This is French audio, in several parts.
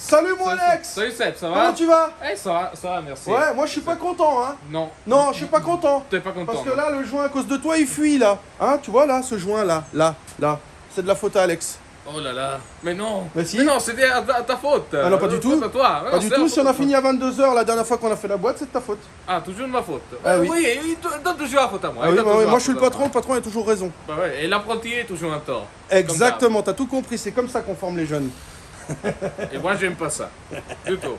Salut mon Alex. Salut Seb, ça va? Comment tu vas? Eh, ça va, merci. Ouais, moi je suis pas content, hein. Non. Non, je suis pas content. T'es pas content? Parce que là, le joint à cause de toi, il fuit là. Hein, tu vois là, ce joint là, là. C'est de la faute à Alex. Oh là là. Mais non. Mais si. Mais non, c'était à ta faute. Ah non, pas du tout. C'est à toi. Pas du tout, si on a fini à 22h la dernière fois qu'on a fait la boîte, c'est de ta faute. Ah, toujours de ma faute. Ah oui. Oui, il donne toujours la faute à moi. Ah Il oui, donne bah, toujours moi la je suis le faute à patron a toujours raison. moi. Bah ouais, et l'apprenti est toujours un tort. Exactement, t'as tout compris, c'est comme ça qu'on forme les jeunes. Et moi, j'aime pas ça. Du tout.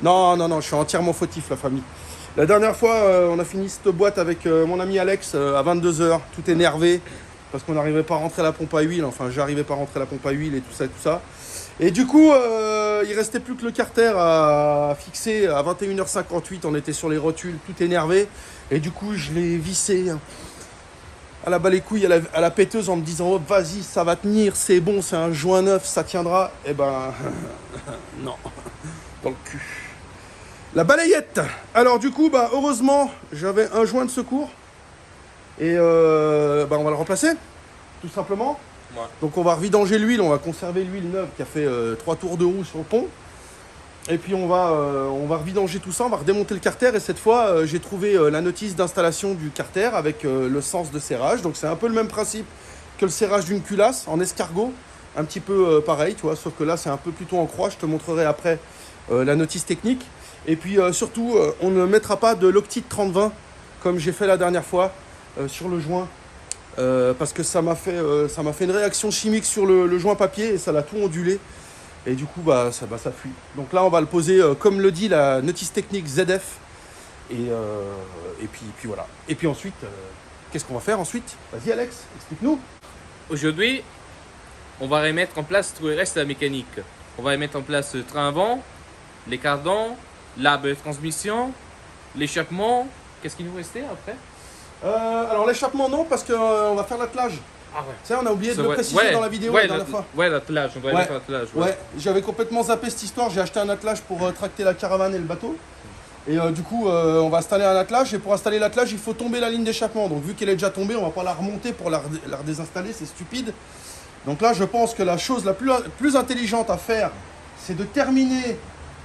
Non, je suis entièrement fautif, la famille. La dernière fois, on a fini cette boîte avec mon ami Alex à 22h, tout énervé, parce qu'on n'arrivait pas à rentrer la pompe à huile, enfin j'arrivais pas à rentrer la pompe à huile et tout ça. Et du coup, il restait plus que le carter à fixer à 21h58, on était sur les rotules, tout énervé, et du coup je l'ai vissé à la balle les couilles, à la péteuse en me disant oh, vas-y, ça va tenir, c'est bon, c'est un joint neuf, ça tiendra. Eh ben, non, dans le cul. La balayette. Alors du coup, bah, heureusement, j'avais un joint de secours. Et bah, on va le remplacer, tout simplement. Ouais. Donc on va revidanger l'huile, on va conserver l'huile neuve qui a fait 3 tours de roue sur le pont. Et puis on va revidanger tout ça, on va redémonter le carter. Et cette fois, j'ai trouvé la notice d'installation du carter avec le sens de serrage. Donc c'est un peu le même principe que le serrage d'une culasse en escargot. Un petit peu pareil, tu vois, sauf que là c'est un peu plutôt en croix. Je te montrerai après la notice technique. Et puis surtout, on ne mettra pas de Loctite 30-20 comme j'ai fait la dernière fois sur le joint. Parce que ça m'a fait une réaction chimique sur le joint papier et ça l'a tout ondulé. Et du coup, ça fuit. Donc là, on va le poser comme le dit la notice technique ZF. Et puis voilà. Et puis ensuite, qu'est-ce qu'on va faire ensuite? Vas-y Alex, explique-nous. Aujourd'hui, on va remettre en place tout le reste de la mécanique. On va remettre en place le train avant, les cardans, l'arbre de transmission, l'échappement. Qu'est-ce qu'il nous restait après? Alors l'échappement non, parce qu'on va faire l'attelage. Ah ouais. Tu sais, on a oublié de le préciser dans la vidéo la dernière fois. Ouais, l'attelage, on va mettre l'attelage. Ouais, j'avais complètement zappé cette histoire. J'ai acheté un attelage pour tracter la caravane et le bateau. Et du coup, on va installer un attelage. Et pour installer l'attelage, il faut tomber la ligne d'échappement. Donc, vu qu'elle est déjà tombée, on va pas la remonter pour la redésinstaller. C'est stupide. Donc là, je pense que la chose la plus intelligente à faire, c'est de terminer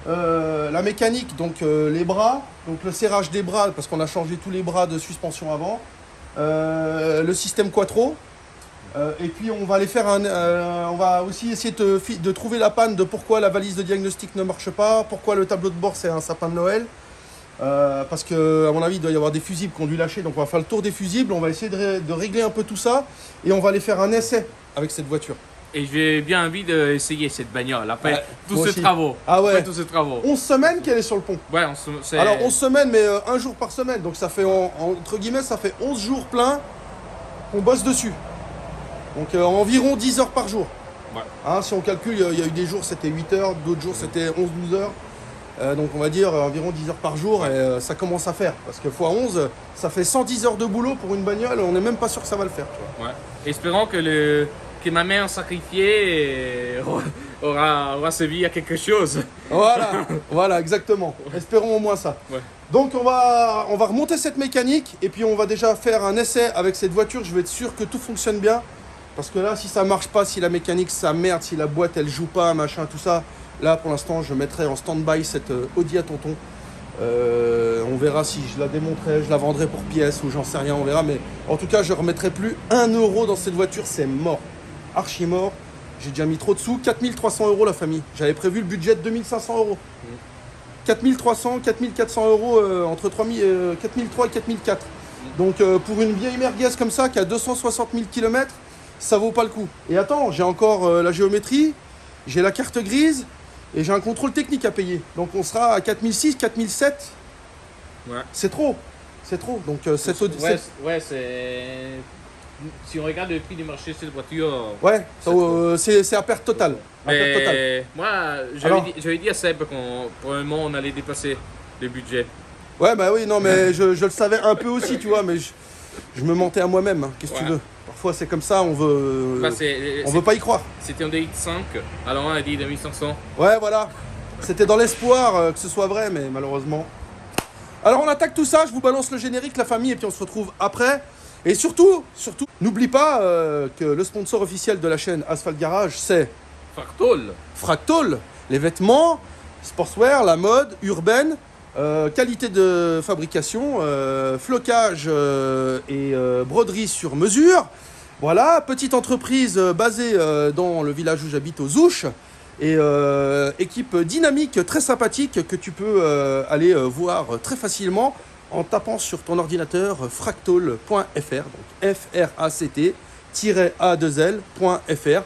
la mécanique, donc les bras, donc le serrage des bras, parce qu'on a changé tous les bras de suspension avant. Le système Quattro. Et puis on va aller faire on va aussi essayer de trouver la panne de pourquoi la valise de diagnostic ne marche pas, pourquoi le tableau de bord c'est un sapin de Noël. Parce que à mon avis il doit y avoir des fusibles qui ont dû lâcher, donc on va faire le tour des fusibles, on va essayer de régler un peu tout ça et on va aller faire un essai avec cette voiture. Et j'ai bien envie d'essayer cette bagnole après tous moi ces aussi. travaux. Ah ouais. Après tous ces travaux. 11 semaines qu'elle est sur le pont. Ouais, Alors 11 semaines mais un jour par semaine, donc ça fait entre guillemets ça fait 11 jours pleins qu'on bosse dessus. Donc environ 10 heures par jour. Ouais. Hein, si on calcule, il y a eu des jours c'était 8 heures, d'autres jours c'était 11-12 heures. Donc on va dire environ 10 heures par jour et ça commence à faire. Parce que x 11, ça fait 110 heures de boulot pour une bagnole, on n'est même pas sûr que ça va le faire. Tu vois. Ouais. Espérons que ma mère sacrifiée aura servi à quelque chose. Voilà, exactement. Espérons au moins ça. Ouais. Donc on va remonter cette mécanique et puis on va déjà faire un essai avec cette voiture. Je vais être sûr que tout fonctionne bien. Parce que là, si ça marche pas, si la mécanique ça merde, si la boîte elle joue pas, machin, tout ça, là pour l'instant je mettrai en stand-by cette Audi à tonton. On verra si je la démonterai, je la vendrai pour pièces ou j'en sais rien, on verra. Mais en tout cas, je remettrai plus 1 euro dans cette voiture, c'est mort. Archi mort. J'ai déjà mis trop de sous. 4300 euros la famille. J'avais prévu le budget de 2500 euros. 4300, 4400 euros entre 4003 et 4004. Donc pour une vieille merguez comme ça qui a 260 000 km, ça vaut pas le coup. Et attends, j'ai encore la géométrie, j'ai la carte grise et j'ai un contrôle technique à payer. Donc on sera à 4006, 4007. Ouais. C'est trop. C'est trop. Donc ouais, c'est... Si on regarde le prix du marché de cette voiture... Ouais, c'est à perte totale. Mais moi, j'avais dit à Seb qu'on pour le moment on allait dépasser le budget. Ouais, bah oui, non, mais je le savais un peu aussi, tu vois, mais je me mentais à moi-même. Hein. Qu'est-ce que tu veux? Parfois, c'est comme ça, on veut pas y croire. C'était un DX5, alors on a dit 2500. Ouais, voilà. C'était dans l'espoir que ce soit vrai, mais malheureusement. Alors, on attaque tout ça, je vous balance le générique, la famille, et puis on se retrouve après. Et surtout, n'oublie pas que le sponsor officiel de la chaîne Asphalt Garage, c'est Fractal. Fractal. les vêtements, sportswear, la mode, urbaine, qualité de fabrication, flocage et broderie sur mesure. Voilà, petite entreprise basée dans le village où j'habite, aux Ouches. Et équipe dynamique, très sympathique, que tu peux aller voir très facilement en tapant sur ton ordinateur fractal.fr, donc FRACT-A2L.fr.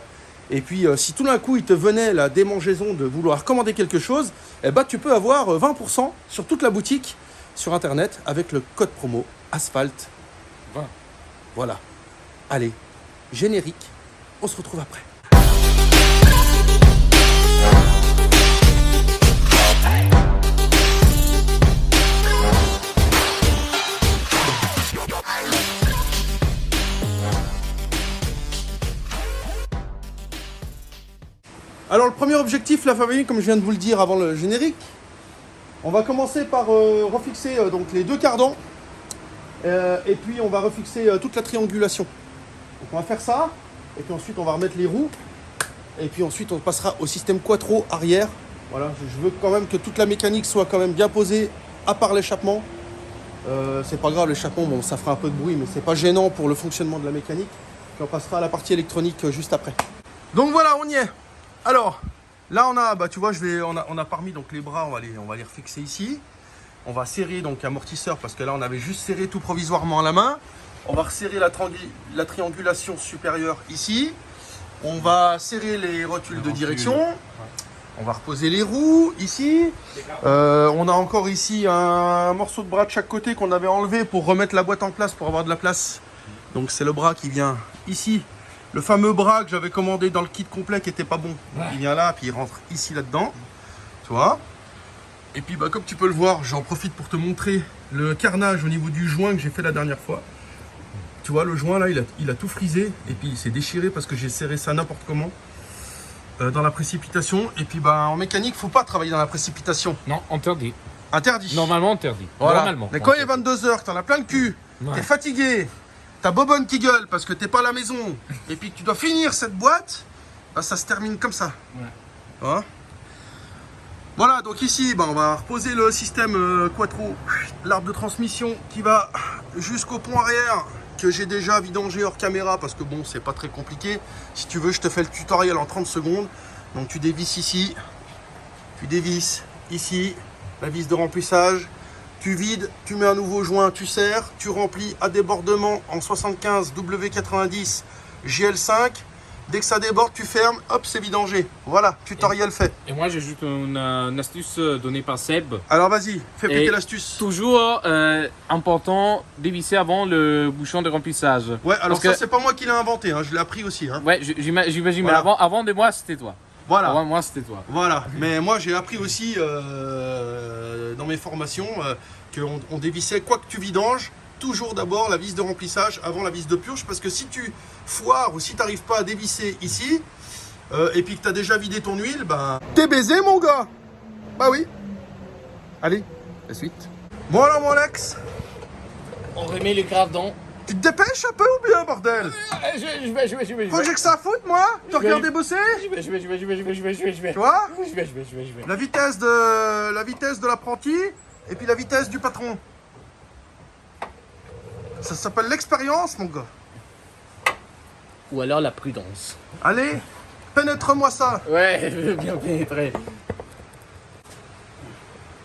Et puis si tout d'un coup il te venait la démangeaison de vouloir commander quelque chose, eh ben, tu peux avoir 20% sur toute la boutique sur internet avec le code promo Asphalt 20. Voilà. Allez, générique, on se retrouve après. Alors le premier objectif, la famille, comme je viens de vous le dire avant le générique, on va commencer par refixer donc les deux cardans et puis on va refixer toute la triangulation. Donc on va faire ça et puis ensuite on va remettre les roues et puis ensuite on passera au système quattro arrière. Voilà, je veux quand même que toute la mécanique soit quand même bien posée à part l'échappement. C'est pas grave, l'échappement, bon, ça fera un peu de bruit mais c'est pas gênant pour le fonctionnement de la mécanique. Puis on passera à la partie électronique juste après. Donc voilà, on y est. Alors, là on a, bah tu vois, on a parmi donc les bras, on va les refixer ici. On va serrer donc amortisseur parce que là on avait juste serré tout provisoirement à la main. On va resserrer la triangulation supérieure ici. On va serrer les rotules de direction. On va reposer les roues ici. On a encore ici un morceau de bras de chaque côté qu'on avait enlevé pour remettre la boîte en place, pour avoir de la place. Donc c'est le bras qui vient ici. Le fameux bras que j'avais commandé dans le kit complet qui était pas bon. Il vient là, puis il rentre ici là-dedans. Tu vois. Et puis bah, comme tu peux le voir, j'en profite pour te montrer le carnage au niveau du joint que j'ai fait la dernière fois. Tu vois, le joint là, il a tout frisé. Et puis il s'est déchiré parce que j'ai serré ça n'importe comment. Dans la précipitation. Et puis bah, en mécanique, faut pas travailler dans la précipitation. Non, interdit. Interdit. Normalement interdit. Voilà. Normalement. Mais quand il est 22h, que t'en as plein le cul, t'es fatigué, t'as bobonne qui gueule parce que t'es pas à la maison, et puis que tu dois finir cette boîte, bah, ça se termine comme ça. Ouais. Voilà, donc ici, bah, on va reposer le système quattro, l'arbre de transmission qui va jusqu'au pont arrière, que j'ai déjà vidangé hors caméra parce que bon, c'est pas très compliqué. Si tu veux, je te fais le tutoriel en 30 secondes. Donc tu dévisses ici, tu dévisses ici, la vis de remplissage. Tu vides, tu mets un nouveau joint, tu serres, tu remplis à débordement en 75 W90 GL5. Dès que ça déborde, tu fermes, hop, c'est vidangé. Voilà, tutoriel fait. Et moi, j'ajoute une astuce donnée par Seb. Alors vas-y, fais péter l'astuce. Toujours important, dévisser avant le bouchon de remplissage. Ouais, alors ça, c'est pas moi qui l'ai inventé, hein, je l'ai appris aussi. Hein. Ouais, j'imagine, Voilà. mais avant de moi, c'était toi. Voilà. Avant moi, c'était toi. Voilà, mais moi j'ai appris aussi dans mes formations qu'on dévissait, quoi que tu vidanges, toujours d'abord la vis de remplissage avant la vis de purge, parce que si tu foires ou si tu n'arrives pas à dévisser ici, et puis que tu as déjà vidé ton huile, bah... T'es baisé mon gars. Bah oui. Allez, la suite. Bon alors mon Alex, On remet les cardans. tu te dépêches un peu ou bien bordel? Je vais. Faut que j'ai que ça à foutre moi? Te regarder bosser? Je vais. Tu vois? Je vais. La vitesse de l'apprenti et puis la vitesse du patron. Ça s'appelle l'expérience, mon gars. Ou alors la prudence. Allez, pénètre-moi ça. Ouais, je veux bien pénétrer.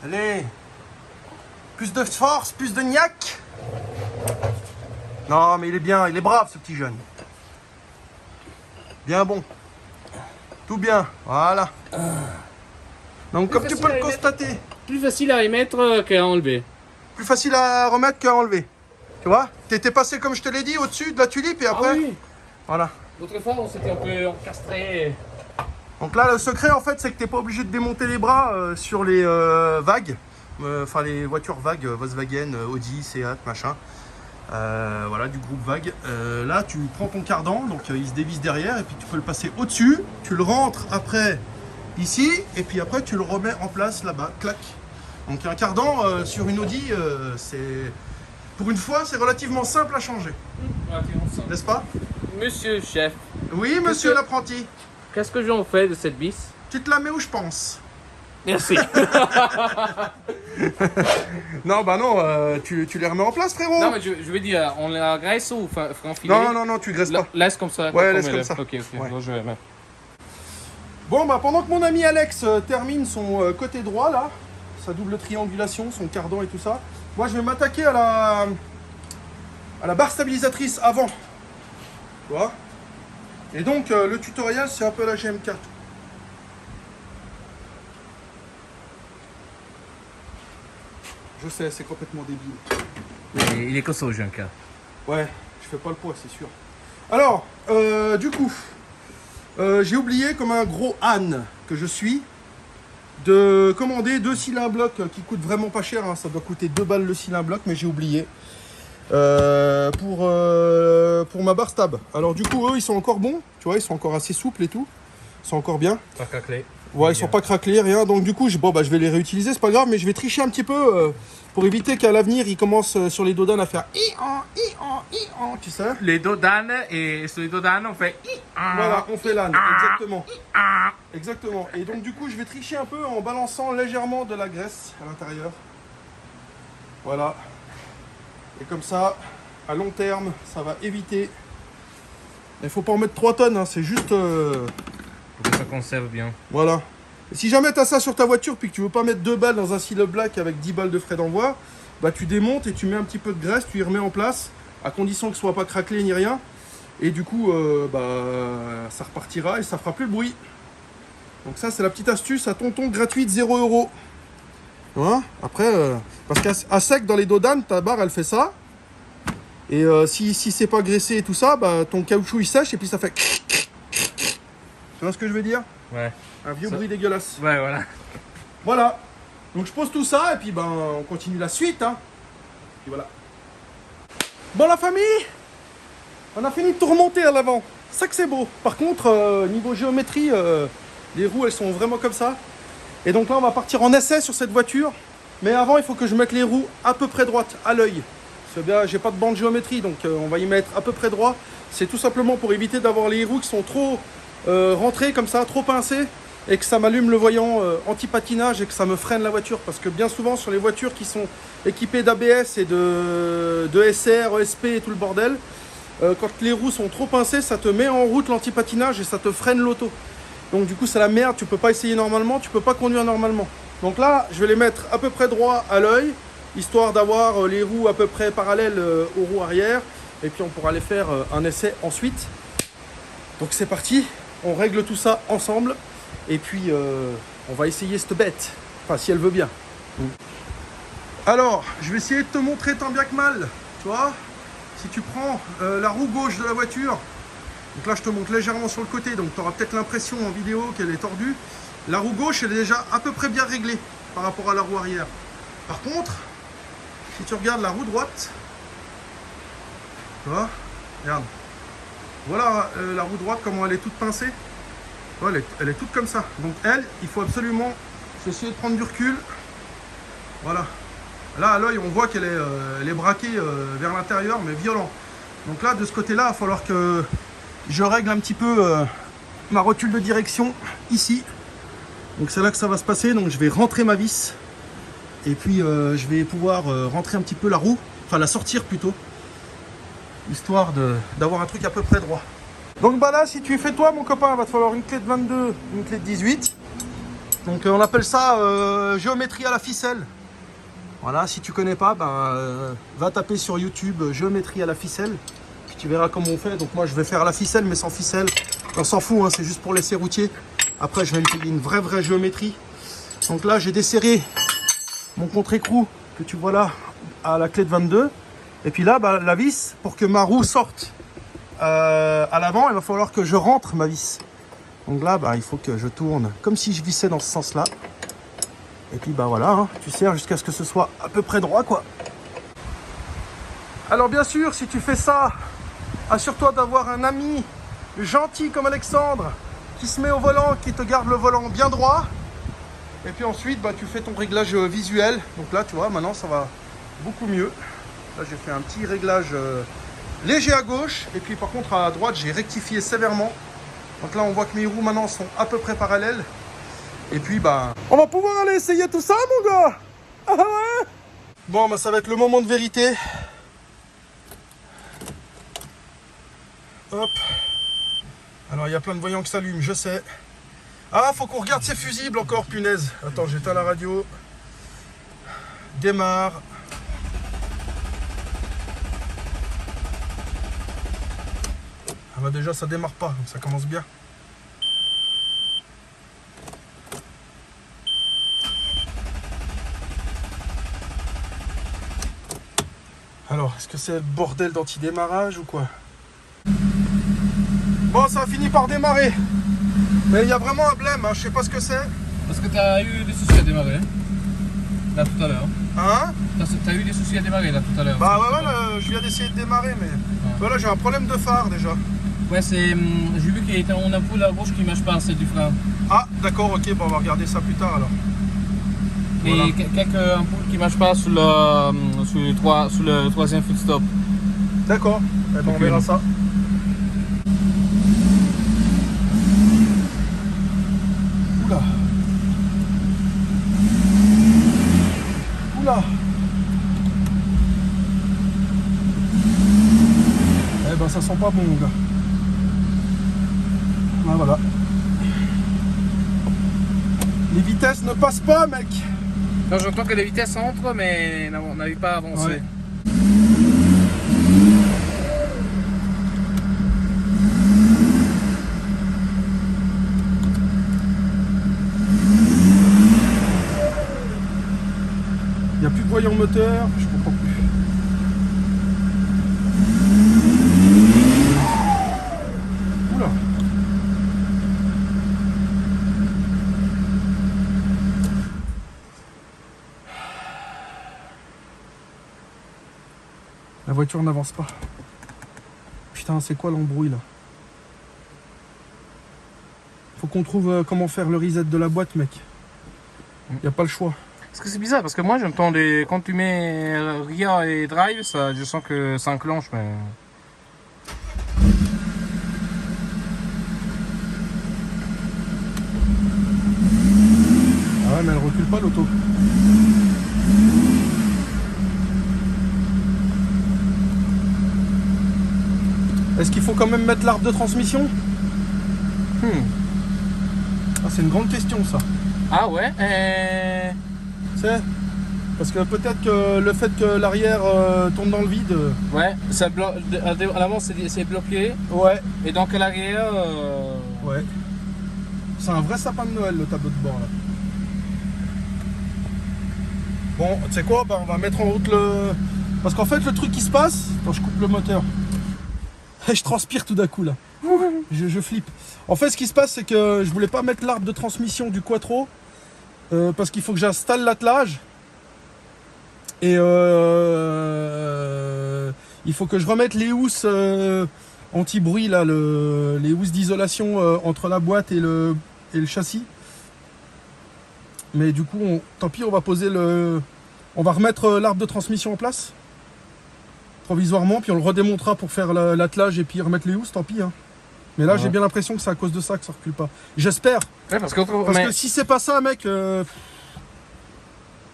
Allez. Plus de force, plus de niaque. Non, mais il est bien, il est brave, ce petit jeune. Bien bon. Tout bien, voilà. Donc, comme tu peux le constater, Plus facile à remettre qu'à enlever. plus facile à remettre qu'à enlever. Tu vois? T'étais passé, comme je te l'ai dit, au-dessus de la tulipe et après... Ah oui. Voilà. L'autre fois, on s'était un peu encastré. Donc là, le secret, en fait, c'est que t'es pas obligé de démonter les bras sur les vagues. Enfin, les voitures vagues, Volkswagen, Audi, Seat, machin. Voilà, du groupe vague. Là, tu prends ton cardan, donc il se dévisse derrière, et puis tu peux le passer au-dessus. Tu le rentres après ici, et puis après, tu le remets en place là-bas. Clac. Donc un cardan sur une Audi, c'est... Pour une fois, c'est relativement simple à changer. N'est-ce pas? Monsieur chef, Oui, monsieur l'apprenti. qu'est-ce que j'en fais de cette vis? Tu te la mets où je pense. Merci. Non, bah non, tu les remets en place, frérot. Non, mais je veux dire, on la graisse ou on filet? Non, tu graisses pas. Laisse comme ça. Ouais, laisse comme ça. Ok. Ouais. Donc, je vais mettre. Bon, bah pendant que mon ami Alex termine son côté droit, là, sa double triangulation, son cardan et tout ça, moi je vais m'attaquer à la barre stabilisatrice avant. Tu vois? Et donc, le tutoriel, c'est un peu la GMK. Je sais, c'est complètement débile. Il est costaud, Junka. Ouais, je fais pas le poids, c'est sûr. Alors, du coup, j'ai oublié, comme un gros âne que je suis, de commander 2 cylindres blocs qui coûtent vraiment pas cher. Hein. Ça doit coûter 2 balles le cylindre bloc, mais j'ai oublié. Pour ma barre stab. Alors du coup, eux, ils sont encore bons. Tu vois, ils sont encore assez souples et tout. Ils sont encore bien. Pas craquelé. Ouais, ils sont pas craquelés, rien. Donc du coup, je vais les réutiliser, c'est pas grave, mais je vais tricher un petit peu pour éviter qu'à l'avenir, ils commencent sur les dodanes à faire i-an, tu sais. Les dodanes, et sur les dodanes, on fait Voilà, on fait l'âne, exactement. Exactement. Et donc du coup, je vais tricher un peu en balançant légèrement de la graisse à l'intérieur. Voilà. Et comme ça, à long terme, ça va éviter. Il faut pas en mettre 3 tonnes, hein, c'est juste... pour que ça conserve bien. Voilà. Et si jamais tu as ça sur ta voiture puis que tu veux pas mettre 2 balles dans un silo black avec 10 balles de frais d'envoi, bah tu démontes et tu mets un petit peu de graisse, tu y remets en place, à condition que ce soit pas craquelé ni rien. Et du coup, ça repartira et ça fera plus le bruit. Donc ça, c'est la petite astuce à tonton gratuite 0 €. Voilà. Après, parce qu'à sec dans les dodanes, ta barre elle fait ça. Et si c'est pas graissé et tout ça, bah ton caoutchouc il sèche et puis ça fait... Tu vois ce que je veux dire? Ouais. Un vieux bruit dégueulasse. Ouais, voilà. Voilà. Donc je pose tout ça et puis on continue la suite. Hein. Puis voilà. Bon la famille, on a fini de tout remonter à l'avant. Ça que c'est beau. Par contre, niveau géométrie, les roues elles sont vraiment comme ça. Et donc là on va partir en essai sur cette voiture. Mais avant il faut que je mette les roues à peu près droites, à l'œil. C'est bien, j'ai pas de bande géométrie donc on va y mettre à peu près droit. C'est tout simplement pour éviter d'avoir les roues qui sont trop rentrées comme ça, trop pincées. Et que ça m'allume le voyant anti-patinage et que ça me freine la voiture. Parce que bien souvent sur les voitures qui sont équipées d'ABS et de SR, ESP et tout le bordel, quand les roues sont trop pincées, ça te met en route l'anti-patinage et ça te freine l'auto. Donc du coup c'est la merde, tu peux pas essayer normalement, tu peux pas conduire normalement. Donc là je vais les mettre à peu près droit à l'œil, histoire d'avoir les roues à peu près parallèles aux roues arrière. Et puis on pourra les faire un essai ensuite. Donc c'est parti, on règle tout ça ensemble. Et puis, on va essayer cette bête. Enfin, si elle veut bien. Alors, je vais essayer de te montrer tant bien que mal. Tu vois, si tu prends la roue gauche de la voiture, donc là, je te montre légèrement sur le côté. Donc, tu auras peut-être l'impression en vidéo qu'elle est tordue. La roue gauche, elle est déjà à peu près bien réglée par rapport à la roue arrière. Par contre, si tu regardes la roue droite, tu vois, regarde. Voilà la roue droite, comment elle est toute pincée. Elle est toute comme ça. Donc il faut absolument essayer de prendre du recul. Voilà. Là, à l'œil, on voit qu'elle est braquée vers l'intérieur, mais violent. Donc là, de ce côté-là, il va falloir que je règle un petit peu ma rotule de direction ici. Donc c'est là que ça va se passer. Donc je vais rentrer ma vis. Et puis je vais pouvoir rentrer un petit peu la roue. Enfin, la sortir plutôt. Histoire d'avoir un truc à peu près droit. Donc bah là, si tu fais toi mon copain, il va te falloir une clé de 22, une clé de 18. Donc on appelle ça géométrie à la ficelle. Voilà, si tu connais pas, va taper sur YouTube géométrie à la ficelle. Puis tu verras comment on fait. Donc moi je vais faire à la ficelle mais sans ficelle. On s'en fout, hein, c'est juste pour laisser routier. Après je vais me payer une vraie géométrie. Donc là j'ai desserré mon contre-écrou que tu vois là à la clé de 22. Et puis là, la vis, pour que ma roue sorte à l'avant, il va falloir que je rentre ma vis. Donc là, il faut que je tourne comme si je vissais dans ce sens-là. Et puis voilà, hein, tu serres jusqu'à ce que ce soit à peu près droit, quoi. Alors bien sûr, si tu fais ça, assure-toi d'avoir un ami gentil comme Alexandre qui se met au volant, qui te garde le volant bien droit. Et puis ensuite, tu fais ton réglage visuel. Donc là, tu vois, maintenant ça va beaucoup mieux. Là, j'ai fait un petit réglage léger à gauche. Et puis par contre, à droite, j'ai rectifié sévèrement. Donc là, on voit que mes roues maintenant sont à peu près parallèles. Et puis bah, on va pouvoir aller essayer tout ça mon gars. Ah ouais. Bon bah ça va être le moment de vérité. Hop. Alors il y a plein de voyants qui s'allument, je sais. Ah, faut qu'on regarde ces fusibles encore, punaise. Attends, j'éteins la radio. Démarre. Ah bah déjà ça démarre pas, donc ça commence bien. Alors, est-ce que c'est le bordel d'anti-démarrage ou quoi? Bon, ça a fini par démarrer. Mais il y a vraiment un blême, hein, je sais pas ce que c'est. Parce que t'as eu des soucis à démarrer, hein, là tout à l'heure. Hein? T'as eu des soucis à démarrer là tout à l'heure. Bah ouais, là, je viens d'essayer de démarrer, mais... Voilà, j'ai un problème de phare déjà. Ouais, c'est... j'ai vu qu'il était en ampoule à gauche qui marche pas, c'est du frein. Ah, d'accord, ok, bon, on va regarder ça plus tard alors. Et Voilà. quelques ampoules qui marchent pas sous le troisième footstop. D'accord, eh ben, on verra ça. Oula. Oula. Eh ben ça sent pas bon, mon gars. Ah, voilà. Les vitesses ne passent pas, mec. Non, j'entends que les vitesses entrent, mais on n'arrive pas à avancer. Ouais. Il n'y a plus de voyant moteur, je comprends plus. Oula. La voiture n'avance pas. Putain, c'est quoi l'embrouille là? Faut qu'on trouve comment faire le reset de la boîte, mec. Y a pas le choix. Parce que c'est bizarre, parce que moi j'entends des... Quand tu mets RIA et Drive, ça, je sens que ça enclenche, mais... Ah ouais, mais elle recule pas l'auto. Est-ce qu'il faut quand même mettre l'arbre de transmission? Ah, c'est une grande question ça. Ah ouais, C'est parce que peut-être que le fait que l'arrière tourne dans le vide. ouais, ça à l'avant c'est bloqué, Ouais. et donc à l'arrière... Ouais. C'est un vrai sapin de Noël le tableau de bord là. Bon, tu sais quoi, bah, on va mettre en route le... Parce qu'en fait le truc qui se passe... Attends, je coupe le moteur. Je transpire tout d'un coup là. Je flippe. En fait ce qui se passe c'est que je voulais pas mettre l'arbre de transmission du Quattro. Parce qu'il faut que j'installe l'attelage. Et il faut que je remette les housses anti-bruit là, les housses d'isolation entre la boîte et le châssis. Mais du coup, tant pis, on va poser on va remettre l'arbre de transmission en place provisoirement, puis on le redémontera pour faire l'attelage et puis remettre les housses, tant pis. Hein. Mais là, j'ai bien l'impression que c'est à cause de ça que ça recule pas. J'espère. Ouais, parce que si c'est pas ça, mec,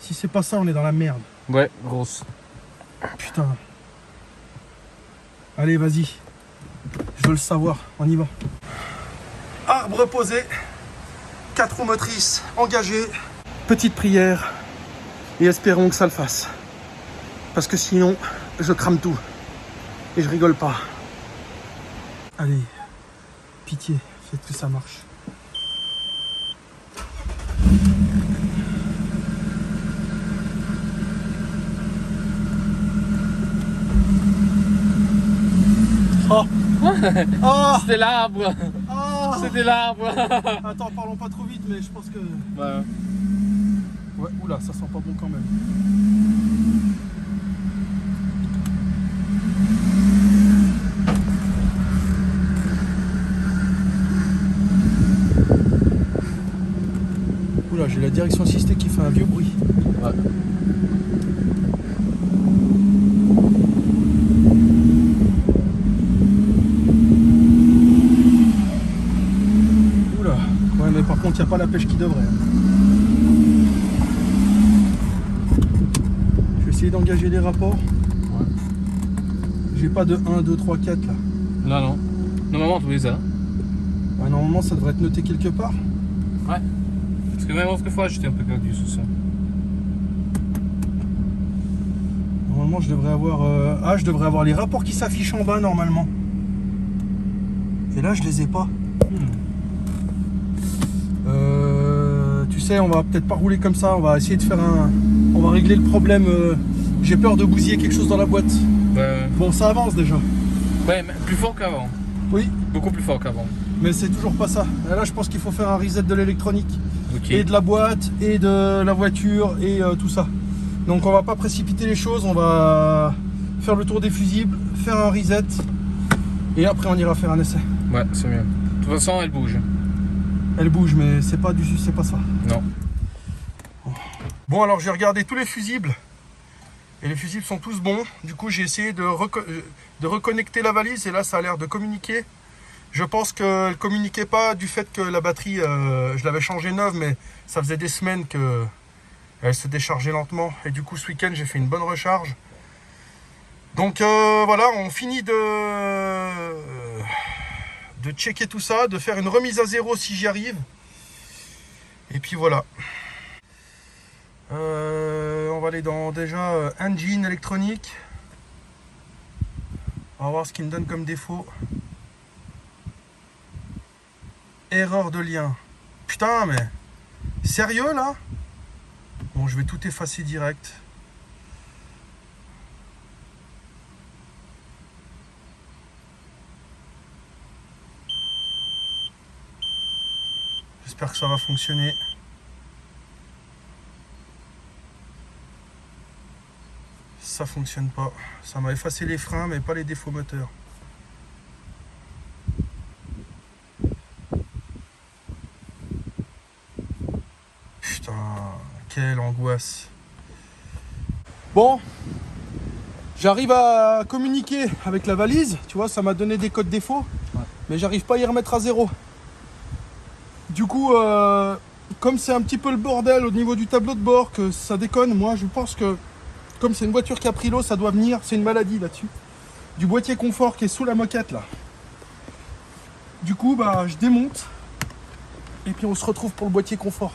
si c'est pas ça, on est dans la merde. Ouais, grosse. Putain. Allez, vas-y. Je veux le savoir. On y va. Arbre posé. 4 roues motrices engagées. Petite prière. Et espérons que ça le fasse. Parce que sinon, je crame tout. Et je rigole pas. Allez. Pitié. Faites que ça marche. Oh. Oh. C'était l'arbre. Oh. C'était l'arbre. Attends, parlons pas trop vite, mais je pense que... Ouais. Ouais, oula, ça sent pas bon quand même. Oula, j'ai la direction assistée qui fait un vieux bruit. Ouais. contre, il n'y a pas la pêche qui devrait. Je vais essayer d'engager les rapports. Ouais. J'ai pas de 1, 2, 3, 4 là. Là, non. Normalement, tu les as. Ouais, normalement, ça devrait être noté quelque part. Ouais. Parce que même autrefois, j'étais un peu perdu sur ça. Normalement, je devrais avoir... je devrais avoir les rapports qui s'affichent en bas, normalement. Et là, je les ai pas. Tu sais, on va peut-être pas rouler comme ça. On va essayer de faire un... On va régler le problème. J'ai peur de bousiller quelque chose dans la boîte. Ouais, Bon, ça avance déjà. ouais, mais plus fort qu'avant. Oui, Beaucoup plus fort qu'avant. mais c'est toujours pas ça. Et là, je pense qu'il faut faire un reset de l'électronique. Ok. Et de la boîte, et de la voiture, et tout ça. Donc on va pas précipiter les choses. On va faire le tour des fusibles, faire un reset. Et après, on ira faire un essai. Ouais, c'est mieux. De toute façon, elle bouge. Elle bouge, mais c'est pas ça. Non. Bon, alors j'ai regardé tous les fusibles. Et les fusibles sont tous bons. Du coup, j'ai essayé de reconnecter la valise. Et là, ça a l'air de communiquer. Je pense qu'elle ne communiquait pas du fait que la batterie, je l'avais changée neuve. Mais ça faisait des semaines qu'elle se déchargeait lentement. Et du coup, ce week-end, j'ai fait une bonne recharge. Donc voilà, on finit de checker tout ça, de faire une remise à zéro si j'y arrive. Et puis voilà. On va aller dans déjà engine électronique. On va voir ce qu'il me donne comme défaut. Erreur de lien. Putain, mais sérieux là? Bon, je vais tout effacer direct. J'espère que ça va fonctionner. Ça fonctionne pas. Ça m'a effacé les freins, mais pas les défauts moteurs. Putain, quelle angoisse. Bon, j'arrive à communiquer avec la valise. Tu vois, ça m'a donné des codes défauts. Ouais. Mais j'arrive pas à y remettre à zéro. Du coup, comme c'est un petit peu le bordel au niveau du tableau de bord, que ça déconne, moi je pense que comme c'est une voiture qui a pris l'eau, ça doit venir, c'est une maladie là-dessus. Du boîtier confort qui est sous la moquette là. Du coup, bah je démonte et puis on se retrouve pour le boîtier confort.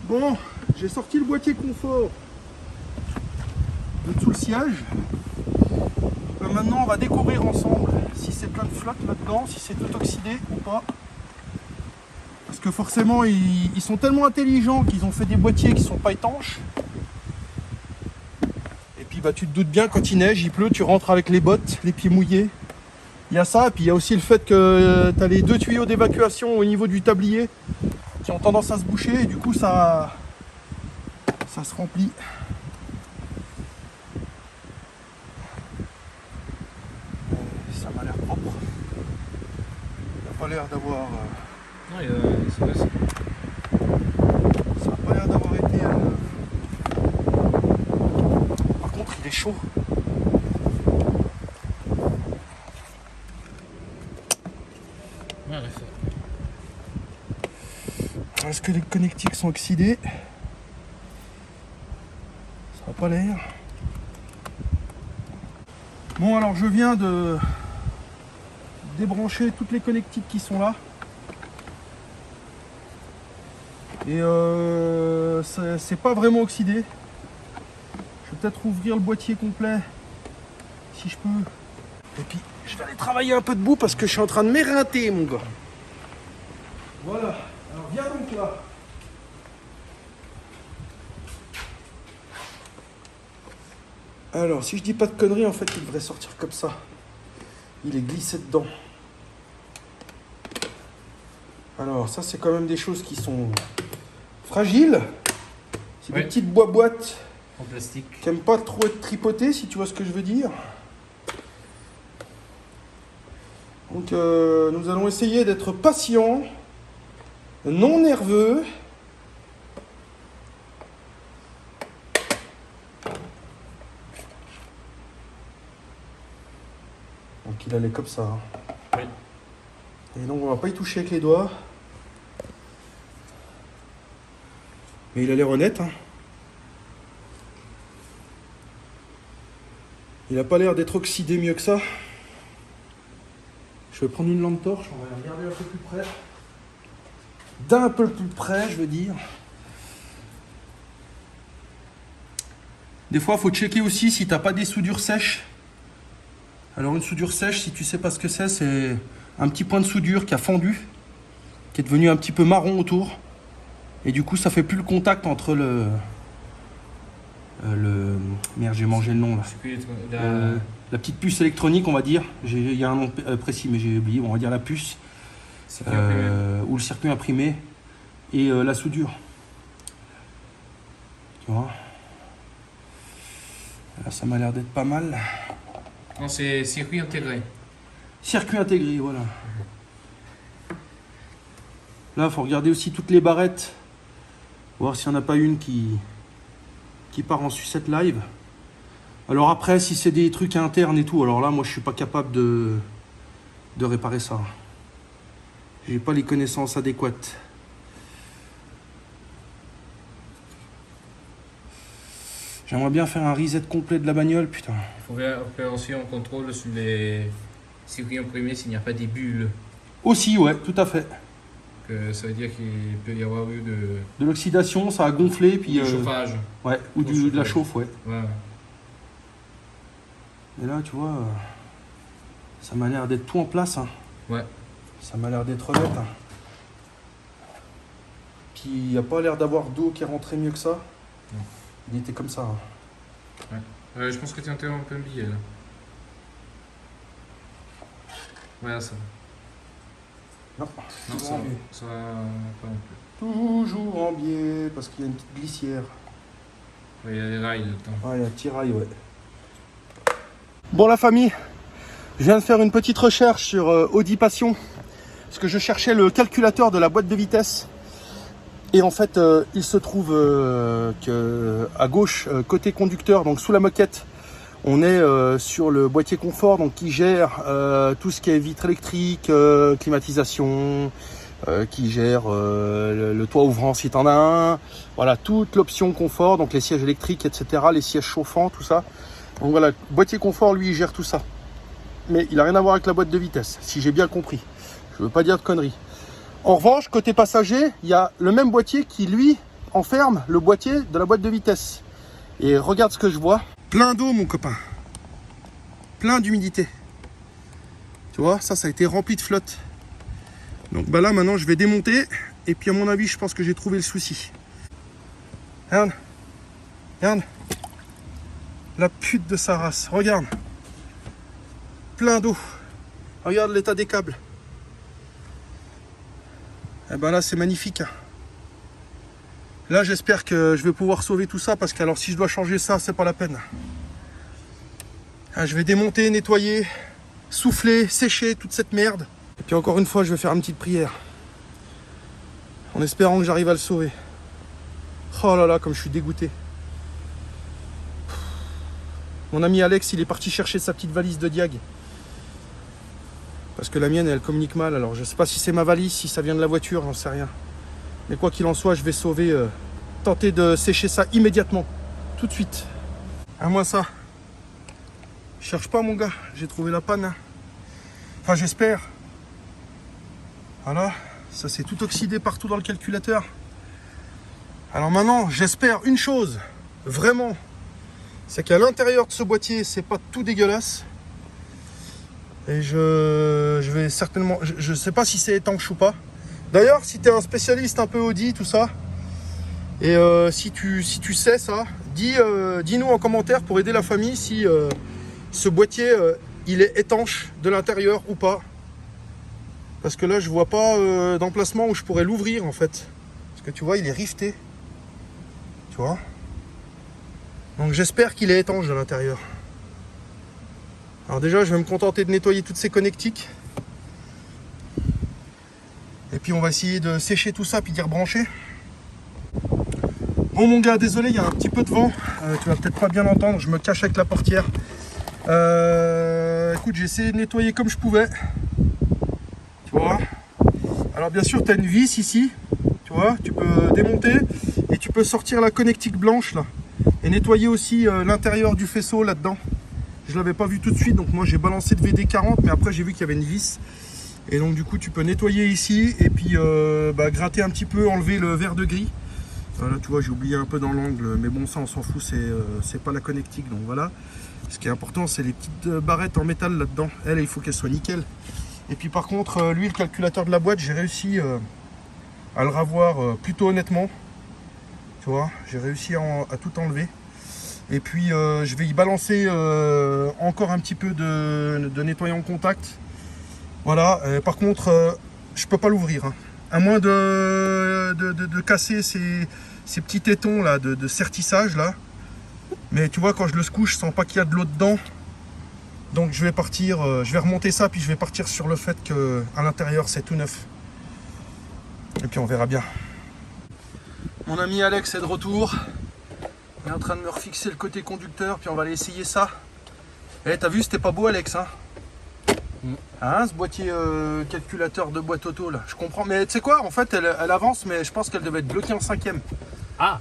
Bon, j'ai sorti le boîtier confort de dessous le siège. Maintenant, on va découvrir ensemble si c'est plein de flotte là-dedans, si c'est tout oxydé ou pas. Parce que forcément, ils sont tellement intelligents qu'ils ont fait des boîtiers qui sont pas étanches. Et puis bah, tu te doutes bien, quand il neige, il pleut, tu rentres avec les bottes, les pieds mouillés. Il y a ça, et puis il y a aussi le fait que tu as les deux tuyaux d'évacuation au niveau du tablier qui ont tendance à se boucher, et du coup ça se remplit. Ça m'a l'air propre. Il n'a pas l'air d'avoir... Non, Ça n'a pas l'air d'avoir été... Par contre, il est chaud. Ouais, en effet. Est-ce que les connectiques sont oxydés? Ça n'a pas l'air. Bon, alors je viens de débrancher toutes les connectiques qui sont là. Et c'est pas vraiment oxydé. Je vais peut-être ouvrir le boîtier complet si je peux. Et puis je vais aller travailler un peu debout parce que je suis en train de m'éreinter, mon gars. Voilà, alors viens donc là. Alors si je dis pas de conneries, en fait il devrait sortir comme ça. Il est glissé dedans. Alors ça c'est quand même des choses qui sont fragiles. C'est Oui. des petites boîtes En plastique. qui n'aiment pas trop être tripotées, si tu vois ce que je veux dire. Donc nous allons essayer d'être patients, non nerveux. Donc il allait comme ça. Oui. Et donc on va pas y toucher avec les doigts. Mais il a l'air honnête. Hein. Il a pas l'air d'être oxydé mieux que ça. Je vais prendre une lampe torche, on va regarder un peu plus près. D'un peu plus près, je veux dire. Des fois, il faut checker aussi si tu n'as pas des soudures sèches. Alors une soudure sèche, si tu sais pas ce que c'est un petit point de soudure qui a fendu, qui est devenu un petit peu marron autour. Et du coup, ça fait plus le contact entre merde, j'ai mangé le nom là. La petite puce électronique, on va dire. Il y a un nom précis, mais j'ai oublié. Bon, on va dire la puce. Ou le circuit imprimé. Et la soudure. Tu vois. Là, ça m'a l'air d'être pas mal. Non, c'est circuit intégré. Circuit intégré, voilà. Là, il faut regarder aussi toutes les barrettes. Voir s'il n'y en a pas une qui part en sucette live. Alors après, si c'est des trucs internes et tout, alors là, moi, je suis pas capable de réparer ça. J'ai pas les connaissances adéquates. J'aimerais bien faire un reset complet de la bagnole, putain. Il faut faire aussi un contrôle sur les circuits imprimés s'il n'y a pas des bulles. Aussi, ouais, tout à fait. Que ça veut dire qu'il peut y avoir eu de l'oxydation, ça a gonflé, puis... du chauffage. Ouais, ou de la chauffe, ouais. Ouais. Et là, tu vois, ça m'a l'air d'être tout en place. Hein. Ouais. Ça m'a l'air d'être honnête. Hein. Puis il n'y a pas l'air d'avoir d'eau qui est rentrée mieux que ça. Non. Il était comme ça. Hein. Ouais. Je pense que tu es un peu un billet là. Voilà ça. Non, ça va pas non plus. Toujours en biais, parce qu'il y a une petite glissière. Ouais, il y a des rails dedans. Ouais, il y a un petit rail, ouais. Bon, la famille, je viens de faire une petite recherche sur Audi Passion, parce que je cherchais le calculateur de la boîte de vitesse. Et en fait, il se trouve que à gauche, côté conducteur, donc sous la moquette, on est sur le boîtier confort, donc qui gère tout ce qui est vitre électrique, climatisation, qui gère le toit ouvrant si t'en as un. Voilà, toute l'option confort, donc les sièges électriques, etc., les sièges chauffants, tout ça. Donc voilà, boîtier confort, lui, il gère tout ça. Mais il n'a rien à voir avec la boîte de vitesse, si j'ai bien compris. Je ne veux pas dire de conneries. En revanche, côté passager, il y a le même boîtier qui, lui, enferme le boîtier de la boîte de vitesse. Et regarde ce que je vois. Plein d'eau, mon copain. Plein d'humidité. Tu vois, ça a été rempli de flotte. Donc bah là, maintenant, je vais démonter. Et puis, à mon avis, je pense que j'ai trouvé le souci. Regarde. Regarde. La pute de sa race. Regarde. Plein d'eau. Regarde l'état des câbles. Et ben là, c'est magnifique. Là, j'espère que je vais pouvoir sauver tout ça. Parce que alors, si je dois changer ça, c'est pas la peine. Je vais démonter, nettoyer, souffler, sécher toute cette merde. Et puis encore une fois, je vais faire une petite prière. En espérant que j'arrive à le sauver. Oh là là, comme je suis dégoûté. Mon ami Alex, il est parti chercher sa petite valise de Diag. Parce que la mienne, elle communique mal. Alors je sais pas si c'est ma valise, si ça vient de la voiture, j'en sais rien. Mais quoi qu'il en soit, je vais sauver, tenter de sécher ça immédiatement. Tout de suite. À moi ça. Cherche pas mon gars, j'ai trouvé la panne. Enfin j'espère. Voilà, ça c'est tout oxydé partout dans le calculateur. Alors maintenant, j'espère une chose, vraiment, c'est qu'à l'intérieur de ce boîtier, c'est pas tout dégueulasse. Et je vais certainement, je sais pas si c'est étanche ou pas. D'ailleurs, si tu es un spécialiste un peu Audi, tout ça, et si tu sais ça, dis-nous en commentaire pour aider la famille si ce boîtier, il est étanche de l'intérieur ou pas. Parce que là, je vois pas d'emplacement où je pourrais l'ouvrir en fait. Parce que tu vois, il est rifté. Tu vois. Donc j'espère qu'il est étanche de l'intérieur. Alors déjà, je vais me contenter de nettoyer toutes ces connectiques. Et puis on va essayer de sécher tout ça puis d'y rebrancher. Bon mon gars, désolé, il y a un petit peu de vent. Tu vas peut-être pas bien entendre, je me cache avec la portière. Écoute, j'ai essayé de nettoyer comme je pouvais. Tu vois. Alors bien sûr, tu as une vis ici. Tu vois, tu peux démonter. Et tu peux sortir la connectique blanche là. Et nettoyer aussi l'intérieur du faisceau là-dedans. Je l'avais pas vu tout de suite, donc moi j'ai balancé de VD40, mais après j'ai vu qu'il y avait une vis. Et donc du coup tu peux nettoyer ici et puis gratter un petit peu, enlever le verre de gris. Voilà, tu vois, j'ai oublié un peu dans l'angle, mais bon, ça on s'en fout, c'est pas la connectique, donc voilà. Ce qui est important, c'est les petites barrettes en métal là-dedans. Elle, il faut qu'elle soit nickel. Et puis par contre, lui, le calculateur de la boîte, j'ai réussi à le ravoir plutôt honnêtement. Tu vois, j'ai réussi à tout enlever. Et puis je vais y balancer encore un petit peu de nettoyant contact. Voilà, par contre, je peux pas l'ouvrir. Hein. À moins de casser ces petits tétons là de sertissage là. Mais tu vois, quand je le secoue, je sens pas qu'il y a de l'eau dedans. Donc je vais partir, je vais remonter ça, puis je vais partir sur le fait que à l'intérieur c'est tout neuf. Et puis on verra bien. Mon ami Alex est de retour. Il est en train de me refixer le côté conducteur, puis on va aller essayer ça. Eh, t'as vu, c'était pas beau Alex, hein? Hein, ce boîtier calculateur de boîte auto là. Je comprends, mais tu sais quoi, en fait elle avance, mais je pense qu'elle devait être bloquée en 5e. Ah!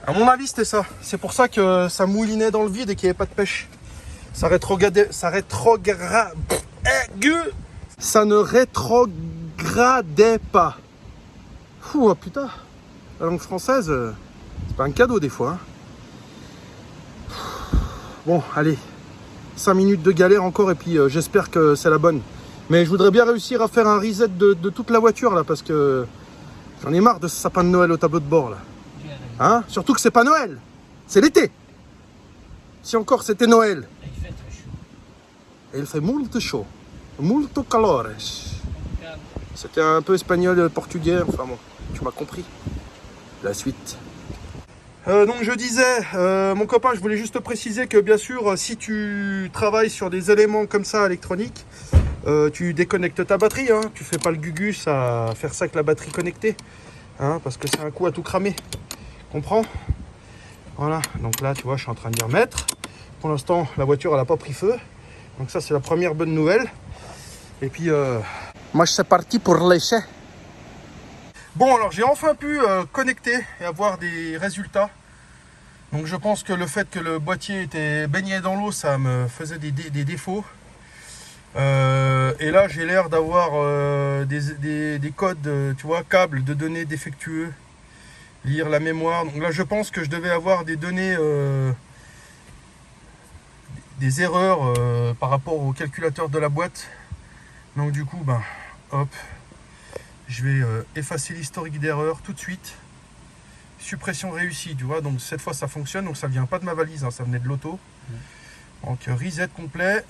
À mon avis c'était ça. C'est pour ça que ça moulinait dans le vide et qu'il n'y avait pas de pêche. Ça ne rétrogradait pas. Fou, oh putain. La langue française, c'est pas un cadeau des fois. Hein. Bon, allez. 5 minutes de galère encore et puis j'espère que c'est la bonne. Mais je voudrais bien réussir à faire un reset de toute la voiture là parce que j'en ai marre de ce sapin de Noël au tableau de bord là. Hein? Surtout que c'est pas Noël, c'est l'été. Si encore c'était Noël. Il fait très chaud. Et il fait molto chaud, molto calore. C'était un peu espagnol, portugais, enfin bon, tu m'as compris. La suite. Donc je disais, mon copain, je voulais juste te préciser que bien sûr, si tu travailles sur des éléments comme ça électroniques, tu déconnectes ta batterie, hein, tu fais pas le gugus à faire ça avec la batterie connectée, hein, parce que c'est un coup à tout cramer. Comprends? Voilà, donc là tu vois, je suis en train de m'y remettre. Pour l'instant, la voiture elle n'a pas pris feu, donc ça c'est la première bonne nouvelle. Et puis, moi c'est parti pour l'essai. Bon, alors j'ai enfin pu connecter et avoir des résultats. Donc je pense que le fait que le boîtier était baigné dans l'eau, ça me faisait des défauts. Et là j'ai l'air d'avoir des codes, tu vois, câbles de données défectueux. Lire la mémoire. Donc là je pense que je devais avoir des données, des erreurs par rapport au calculateur de la boîte. Donc du coup, ben, hop. Je vais effacer l'historique d'erreur tout de suite. Suppression réussie, tu vois. Donc cette fois ça fonctionne. Donc ça vient pas de ma valise, hein, ça venait de l'auto. Donc reset complet.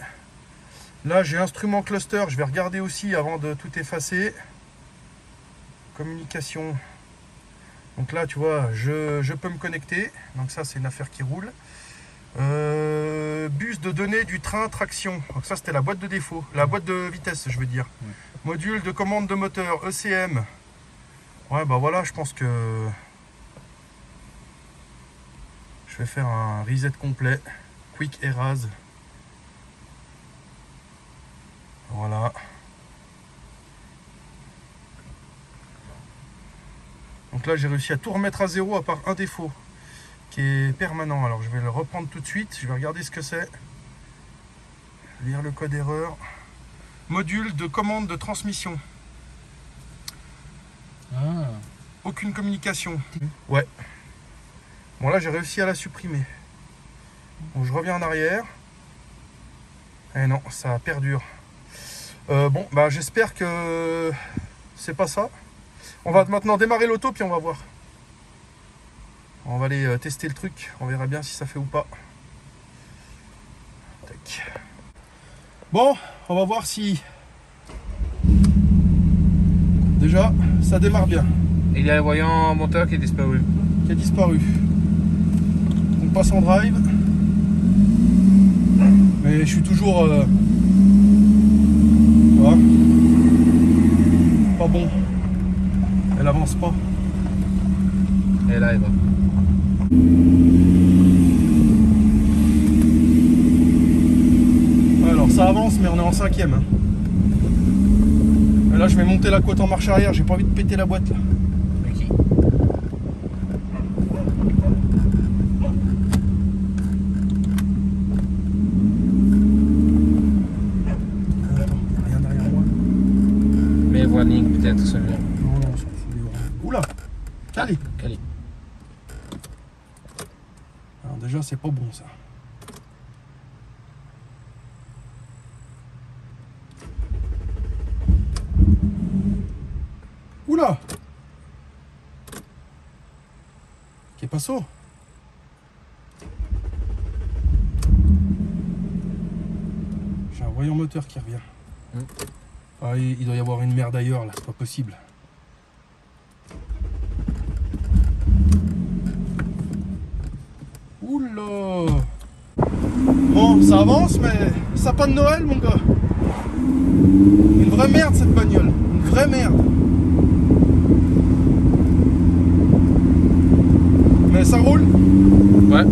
Là j'ai instrument cluster. Je vais regarder aussi avant de tout effacer. Communication. Donc là tu vois, je peux me connecter. Donc ça c'est une affaire qui roule. Bus de données du train traction. Donc ça c'était la boîte de défaut. La boîte de vitesse je veux dire. Module de commande de moteur, ECM. Ouais, bah voilà, je pense que je vais faire un reset complet. Quick Erase. Voilà. Donc là, j'ai réussi à tout remettre à zéro à part un défaut qui est permanent. Alors, je vais le reprendre tout de suite. Je vais regarder ce que c'est. Lire le code erreur. Module de commande de transmission. Ah. Aucune communication. Ouais. Bon là j'ai réussi à la supprimer. Bon je reviens en arrière. Et non, ça perdure. Bon bah j'espère que c'est pas ça. On va maintenant démarrer l'auto puis on va voir. On va aller tester le truc. On verra bien si ça fait ou pas. Tac. Bon, on va voir si... Déjà, ça démarre bien. Il y a le voyant moteur qui est disparu. Qui a disparu. On passe en drive. Mais je suis toujours... tu vois, pas bon. Elle avance pas. Et là, elle va. Alors ça avance mais on est en 5e. Hein. Et là je vais monter la côte en marche arrière, j'ai pas envie de péter la boîte là. Mais qui? warning, peut-être celui-là. Non, non, c'est des oranges. Oula, Cali. Allez. Alors déjà, c'est pas bon ça. Oula. Qu'est passo? J'ai un voyant moteur qui revient. Ah, il doit y avoir une merde ailleurs là, c'est pas possible. Oula. Bon, ça avance, mais sapin de Noël, mon gars. Une vraie merde cette bagnole, une vraie merde. Mais ça roule. Ouais.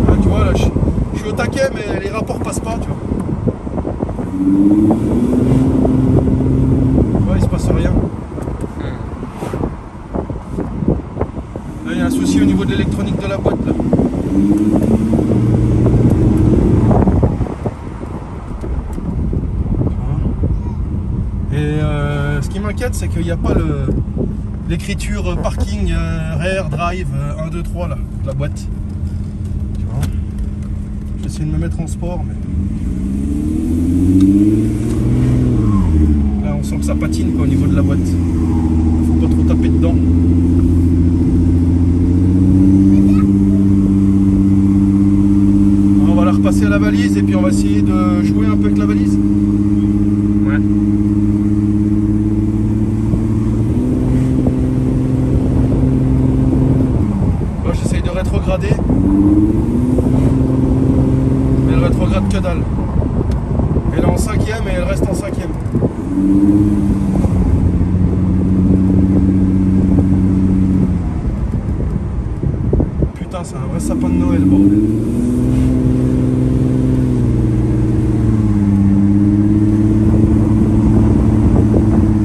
Ah, tu vois là, je suis au taquet, mais les rapports passent pas, tu vois. Ouais, il se passe rien. Là, il y a un souci au niveau de l'électronique de la boîte là. Et ce qui m'inquiète, c'est qu'il n'y a pas l'écriture parking, rear, drive, 1, 2, 3 là, de la boîte. Tu vois. J'essaie de me mettre en sport, mais. Là, on sent que ça patine quoi, au niveau de la boîte. Faut pas trop taper dedans. On va la repasser à la valise et puis on va essayer de jouer un peu avec la valise. Ouais. Là, j'essaye de rétrograder. Mais elle rétrograde que dalle. Elle est en 5ème et elle reste en 5ème. Putain, c'est un vrai sapin de Noël, bordel.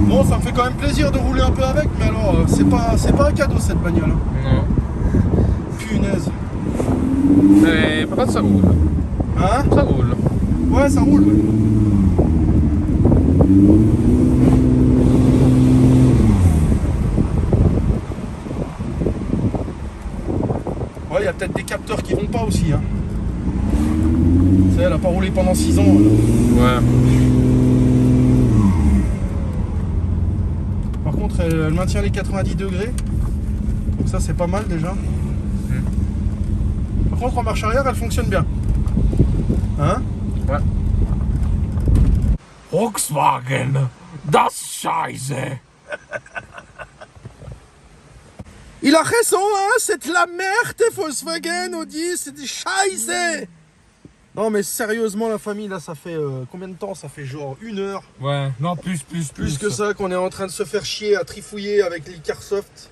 Bon, ça me fait quand même plaisir de rouler un peu avec, mais alors, c'est pas un cadeau cette bagnole. Hein. Non. Punaise. Mais par contre, ça roule. Hein? Ça roule. Ouais, ça roule. Ouais. Ouais, il y a peut-être des capteurs qui vont pas aussi. Hein. Tu sais, elle a pas roulé pendant 6 ans. Ouais. Par contre, elle maintient les 90 degrés. Donc ça, c'est pas mal déjà. Par contre, en marche arrière, elle fonctionne bien. Hein? Ouais. Volkswagen, das Scheiße. Il a raison, hein? C'est de la merde, Volkswagen, Audi, c'est des scheiße! Non, mais sérieusement, la famille, là, ça fait combien de temps? Ça fait genre 1 heure. Ouais, non, plus. Plus que ça, qu'on est en train de se faire chier à trifouiller avec l'Icarsoft.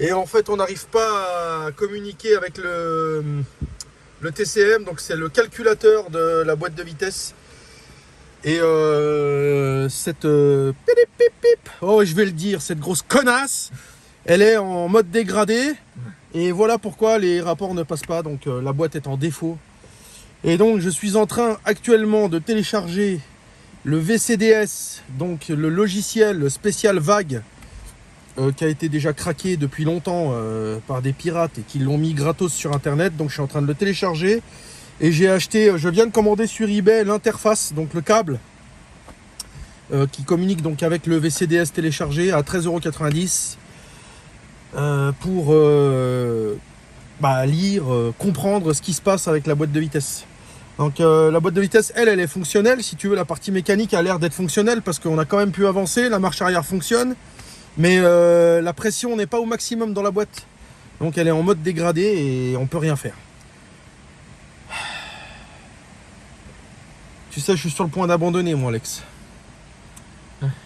Et en fait, on n'arrive pas à communiquer avec le TCM, donc c'est le calculateur de la boîte de vitesse. Et cette pip, pip, pip, oh, je vais le dire, cette grosse connasse, elle est en mode dégradé. Et voilà pourquoi les rapports ne passent pas, donc la boîte est en défaut. Et donc je suis en train actuellement de télécharger le VCDS, donc le logiciel spécial vague, qui a été déjà craqué depuis longtemps par des pirates et qui l'ont mis gratos sur internet. Donc je suis en train de le télécharger. Et j'ai acheté, je viens de commander sur eBay l'interface, donc le câble, qui communique donc avec le VCDS téléchargé à 13,90 € pour lire, comprendre ce qui se passe avec la boîte de vitesse. Donc la boîte de vitesse, elle est fonctionnelle. Si tu veux, la partie mécanique a l'air d'être fonctionnelle parce qu'on a quand même pu avancer. La marche arrière fonctionne, mais la pression n'est pas au maximum dans la boîte. Donc elle est en mode dégradé et on peut rien faire. Tu sais, je suis sur le point d'abandonner, moi, Alex.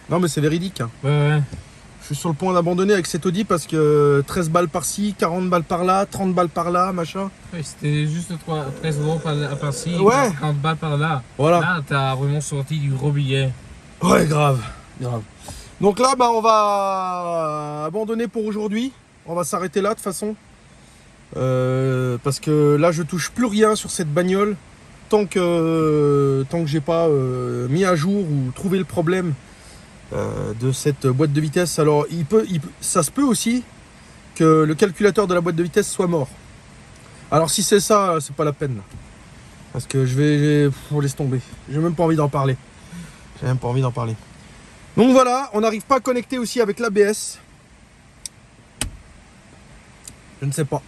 Non, mais c'est véridique. Hein. Ouais. Je suis sur le point d'abandonner avec cette Audi parce que 13 balles par-ci, 40 balles par-là, 30 balles par-là, machin. Ouais, c'était juste 13 € par-ci, Ouais. 30 balles par-là. Voilà. Là, t'as vraiment sorti du gros billet. Ouais, grave. Donc là, on va abandonner pour aujourd'hui. On va s'arrêter là, de toute façon. Parce que là, je touche plus rien sur cette bagnole. tant que j'ai pas mis à jour ou trouvé le problème de cette boîte de vitesse. Alors ça se peut aussi que le calculateur de la boîte de vitesse soit mort. Alors si c'est ça, c'est pas la peine. Parce que laisse tomber. J'ai même pas envie d'en parler. Donc voilà, on n'arrive pas à connecter aussi avec l'ABS. Je ne sais pas.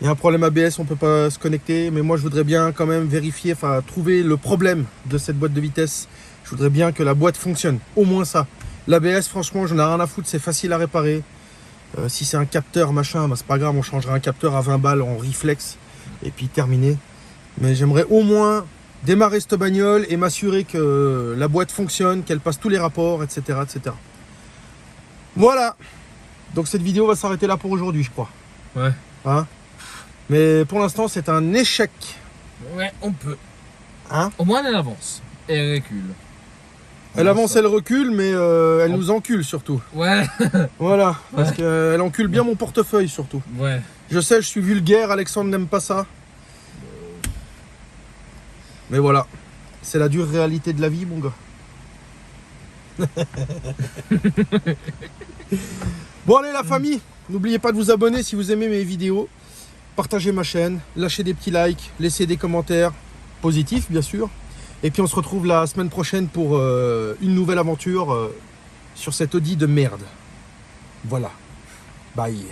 Il y a un problème ABS, on peut pas se connecter. Mais moi je voudrais bien quand même vérifier, enfin trouver le problème de cette boîte de vitesse. Je voudrais bien que la boîte fonctionne. Au moins ça. L'ABS, franchement, j'en ai rien à foutre, c'est facile à réparer. Si c'est un capteur, machin, bah, c'est pas grave, on changera un capteur à 20 balles en reflex. Et puis terminé. Mais j'aimerais au moins démarrer cette bagnole et m'assurer que la boîte fonctionne, qu'elle passe tous les rapports, etc., etc. Voilà. Donc cette vidéo va s'arrêter là pour aujourd'hui, je crois. Ouais. Hein? Mais pour l'instant, c'est un échec. Ouais, on peut. Hein? Au moins, elle avance. Et elle recule. Elle avance, elle recule, mais elle nous encule surtout. Ouais. Voilà, parce qu'elle encule bien mon portefeuille surtout. Ouais. Je sais, je suis vulgaire, Alexandre n'aime pas ça. Mais voilà, c'est la dure réalité de la vie, mon gars. Bon allez la famille, n'oubliez pas de vous abonner si vous aimez mes vidéos. Partagez ma chaîne, lâchez des petits likes, laissez des commentaires positifs bien sûr. Et puis on se retrouve la semaine prochaine pour une nouvelle aventure sur cette Audi de merde. Voilà, bye.